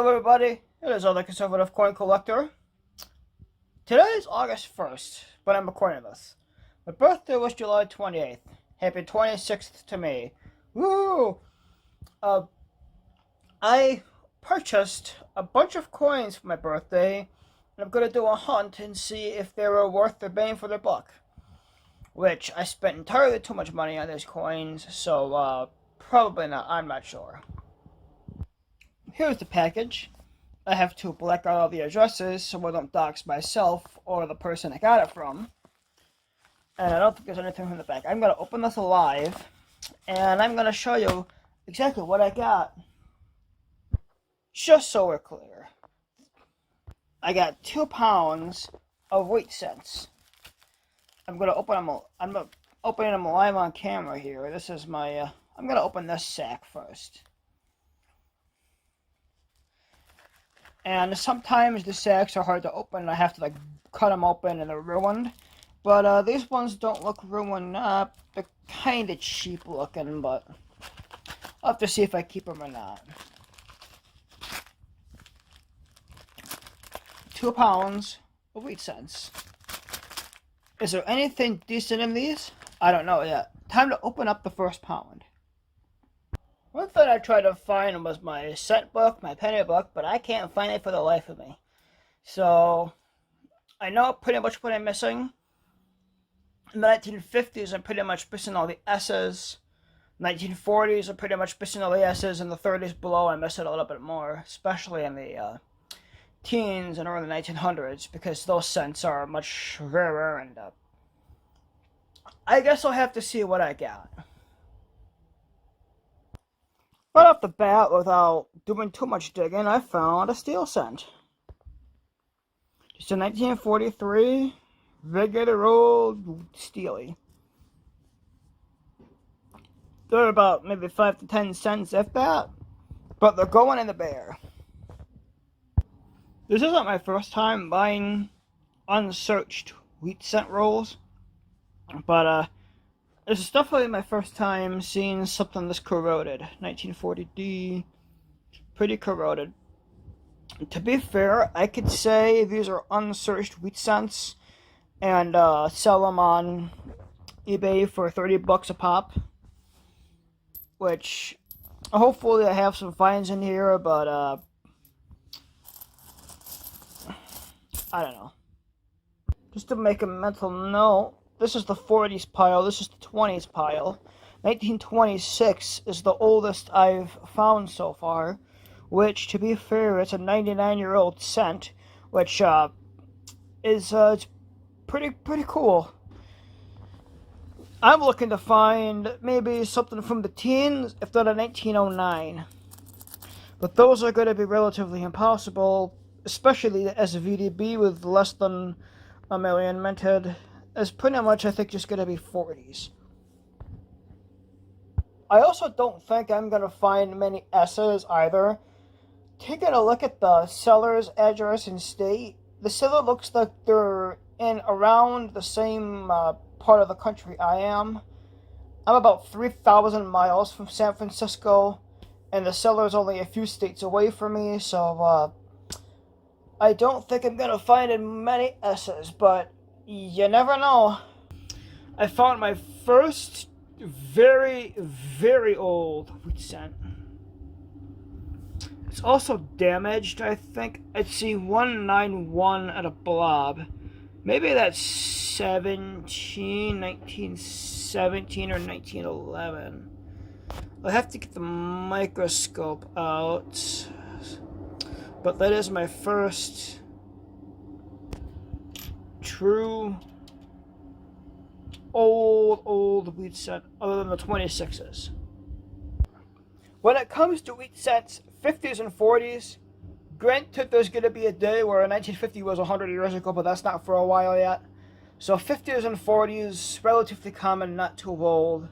Hello everybody, it is the Conservative Coin Collector. Today is August 1st, but I'm recording this. My birthday was July 28th. Happy 26th to me. Woo! I purchased a bunch of coins for my birthday, and I'm going to do a hunt and see if they were worth their bang for their buck. Which, I spent entirely too much money on these coins, so probably not, I'm not sure. Here's the package. I have to black out all the addresses so I don't dox myself or the person I got it from. And I don't think there's anything from the back. I'm going to open this alive, and I'm going to show you exactly what I got. Just so we're clear. I got 2 pounds of wheat cents. I'm going to open them. I'm opening them live on camera here. This is my. I'm going to open this sack first. And sometimes the sacks are hard to open, and I have to like cut them open and they're ruined. But these ones don't look ruined. They're kind of cheap looking, but I'll have to see if I keep them or not. 2 pounds of wheat cents. Is there anything decent in these? I don't know yet. Time to open up the first pound. One thing I tried to find was my cent book, my penny book, but I can't find it for the life of me. So, I know pretty much what I'm missing. In the 1950s, I'm pretty much missing all the S's. 1940s, I'm pretty much missing all the S's. In the 30s below, I miss it a little bit more, especially in the teens and early 1900s, because those cents are much rarer, and I guess I'll have to see what I got. Right off the bat, without doing too much digging, I found a steel cent. Just a 1943 regular old steely. They're about maybe 5 to 10 cents, if that, but they're going in the bear. This isn't my first time buying unsearched wheat cent rolls, but this is definitely my first time seeing something this corroded. 1940D, pretty corroded. To be fair, I could say these are unsearched wheat cents and sell them on eBay for 30 bucks a pop. Which, hopefully I have some finds in here, but I don't know. Just to make a mental note, this is the 40s pile, this is the 20s pile. 1926 is the oldest I've found so far, which, to be fair, it's a 99-year-old cent, which is it's pretty cool. I'm looking to find maybe something from the teens, if not a 1909. But those are going to be relatively impossible, especially as a VDB with less than a million minted. Is pretty much, I think, just going to be 40s. I also don't think I'm going to find many S's either. Taking a look at the seller's address and state, the seller looks like they're in around the same part of the country I am. I'm about 3,000 miles from San Francisco, and the seller's only a few states away from me, so I don't think I'm going to find many S's, but you never know. I found my first very old wheat cent. It's also damaged, I think. I see 191 at a blob. Maybe that's 1917 or 1911. I'll have to get the microscope out. But that is my first true old wheat cent, other than the 26s. When it comes to wheat cents, 50s and 40s, granted there's going to be a day where 1950 was 100 years ago, but that's not for a while yet. So 50s and 40s, relatively common, not too old.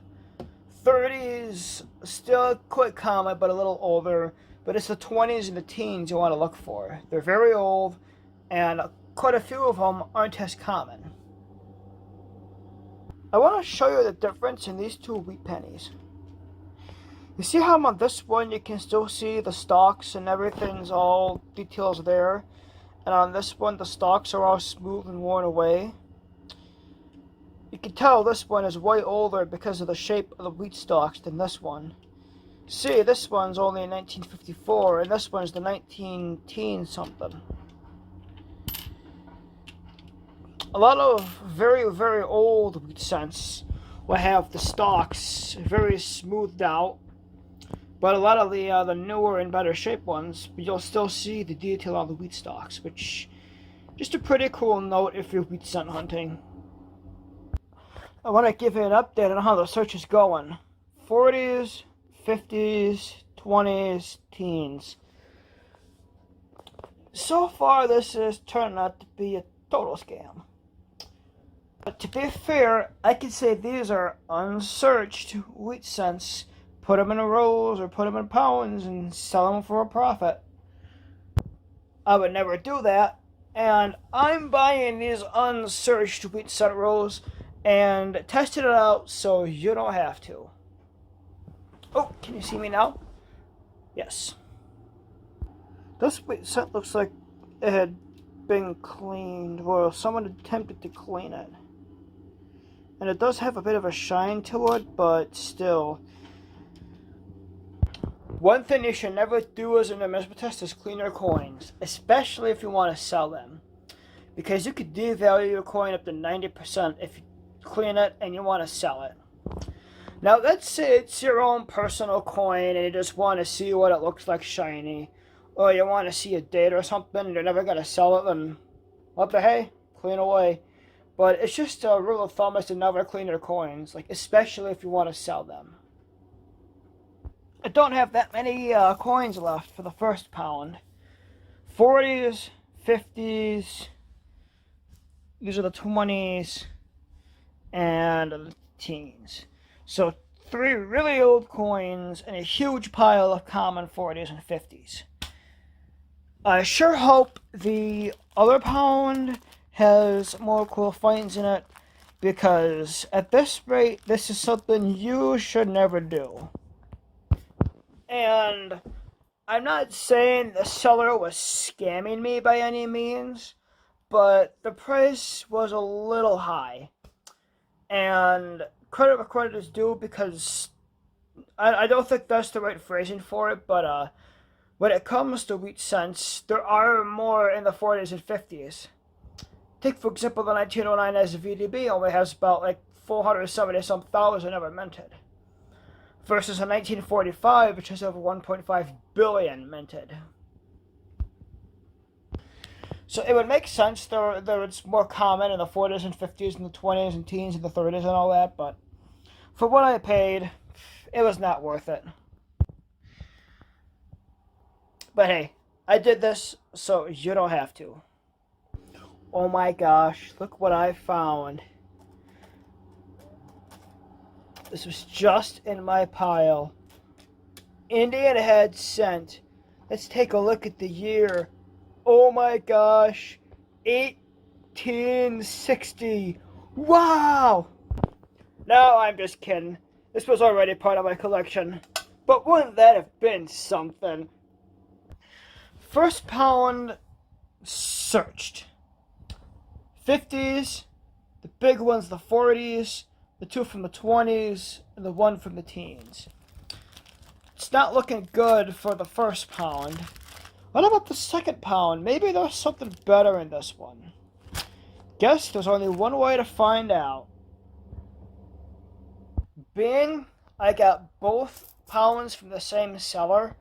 30s, still quite common, but a little older. But it's the 20s and the teens you want to look for. They're very old, and quite a few of them aren't as common. I want to show you the difference in these two wheat pennies. You see how on this one you can still see the stalks and everything's all details there, and on this one the stalks are all smooth and worn away. You can tell this one is way older because of the shape of the wheat stalks than this one. See, this one's only 1954 and this one's the 19 something. A lot of very, very old wheat cents will have the stalks very smoothed out, but a lot of the newer and better shaped ones, you'll still see the detail on the wheat stalks, which just a pretty cool note if you're wheat cent hunting. I want to give you an update on how the search is going. 40s, 50s, 20s, teens. So far this is turning out to be a total scam. But to be fair, I can say these are unsearched wheat cents. Put them in rolls or put them in pounds and sell them for a profit. I would never do that, and I'm buying these unsearched wheat cent rolls and testing it out so you don't have to. Oh, can you see me now? Yes. This wheat cent looks like it had been cleaned, or someone attempted to clean it. And it does have a bit of a shine to it, but still. One thing you should never do as a numismatist is clean your coins, especially if you want to sell them. Because you could devalue your coin up to 90% if you clean it and you want to sell it. Now let's say it's your own personal coin and you just want to see what it looks like shiny, or you want to see a date or something and you're never going to sell it, then what the hey, clean away. But it's just a rule of thumb is to never clean your coins, like especially if you want to sell them. I don't have that many coins left for the first pound. 40s, 50s, these are the 20s, and the teens. So 3 really old coins and a huge pile of common 40s and 50s. I sure hope the other pound has more cool finds in it, because at this rate, this is something you should never do. And I'm not saying the seller was scamming me by any means, but the price was a little high. And credit where credit is due, because I don't think that's the right phrasing for it, but when it comes to wheat cents, there are more in the 40s and 50s. Take, for example, the 1909 as a VDB only has about like 470-some thousand ever minted, versus a 1945, which has over 1.5 billion minted. So it would make sense that it's more common in the 40s and 50s and the 20s and teens and the 30s and all that, but for what I paid, it was not worth it. But hey, I did this so you don't have to. Oh my gosh, look what I found. This was just in my pile. Indian head cent. Let's take a look at the year. Oh my gosh, 1860. Wow! No, I'm just kidding. This was already part of my collection. But wouldn't that have been something? First pound searched. 50s, the big ones the 40s, the 2 from the 20s, and the 1 from the teens. It's not looking good for the first pound. What about the second pound? Maybe there's something better in this one. Guess there's only one way to find out. Being I got both pounds from the same seller,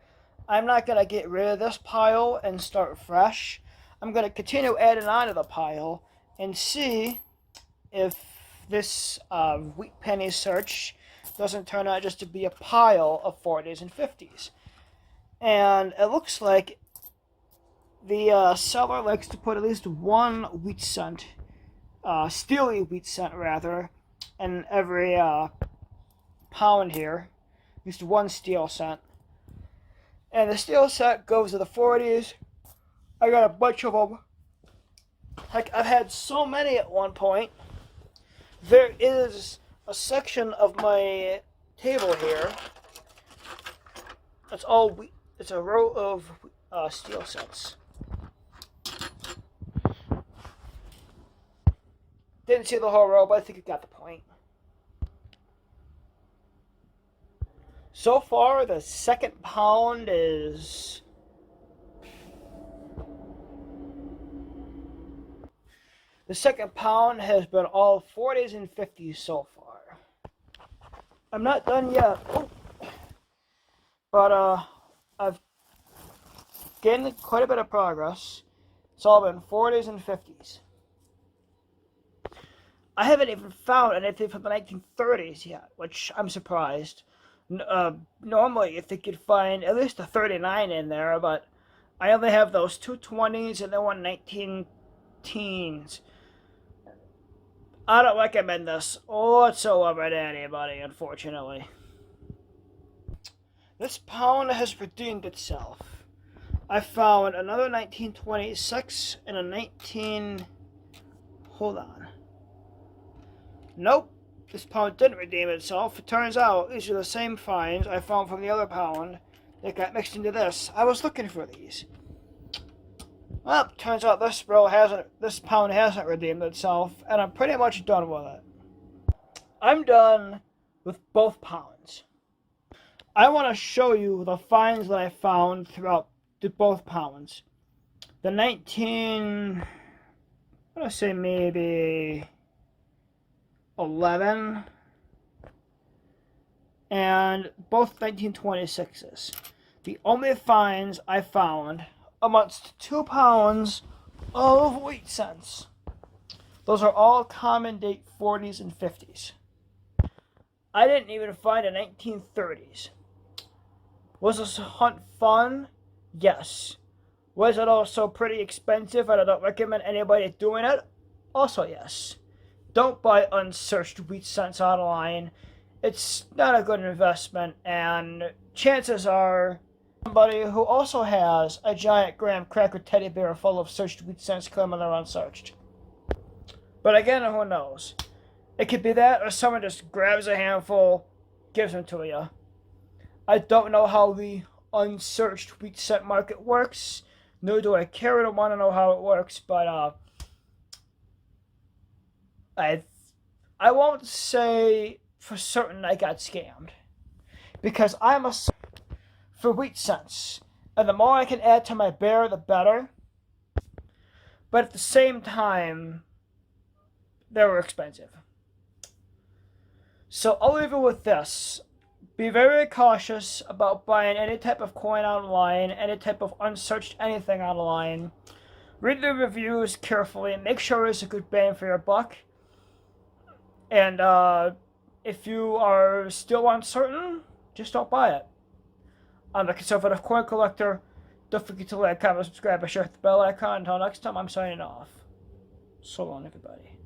I'm not going to get rid of this pile and start fresh. I'm going to continue adding on to the pile and see if this wheat penny search doesn't turn out just to be a pile of 40s and 50s. And it looks like the seller likes to put at least one wheat cent, steely wheat cent rather, in every pound here. At least one steel cent. And the steel cent goes to the 40s. I got a bunch of them. Heck, I've had so many at one point. There is a section of my table here That's all wheat. It's a row of steel sets. Didn't see the whole row, but I think you got the point. So far, the second pound is... The second pound has been all 40s and 50s so far. I'm not done yet. Oh. But I've gained quite a bit of progress. It's all been 40s and 50s. I haven't even found anything from the 1930s yet, which I'm surprised. Normally, you think you'd find at least a 39 in there, but I only have those two 20s and then one 19 teens. I don't recommend this whatsoever to anybody, unfortunately. This pound has redeemed itself. I found another 1926 and a 19... Hold on. Nope, this pound didn't redeem itself. It turns out these are the same finds I found from the other pound that got mixed into this. I was looking for these. Well, turns out this pound hasn't redeemed itself, and I'm pretty much done with it. I'm done with both pounds. I want to show you the finds that I found throughout both pounds. The 19... I want to say maybe 11 and both 1926s. The only finds I found amongst 2 pounds of wheat cents. Those are all common date 40s and 50s. I didn't even find a 1930s. Was this hunt fun? Yes. Was it also pretty expensive and I don't recommend anybody doing it? Also yes. Don't buy unsearched wheat cents online. It's not a good investment, and chances are somebody who also has a giant graham cracker teddy bear full of searched wheat cents claiming they're unsearched. But again, who knows? It could be that, or someone just grabs a handful, gives them to you. I don't know how the unsearched wheat cent market works, nor do I care to want to know how it works, but I won't say for certain I got scammed, because I'm a for wheat cents, and the more I can add to my bear, the better. But at the same time, they were expensive. So I'll leave it with this. Be very cautious about buying any type of coin online, any type of unsearched anything online. Read the reviews carefully and make sure it's a good bang for your buck. And if you are still uncertain, just don't buy it. I'm the Conservative Coin Collector. Don't forget to like, comment, subscribe, and share the bell icon. Until next time, I'm signing off. So long, everybody.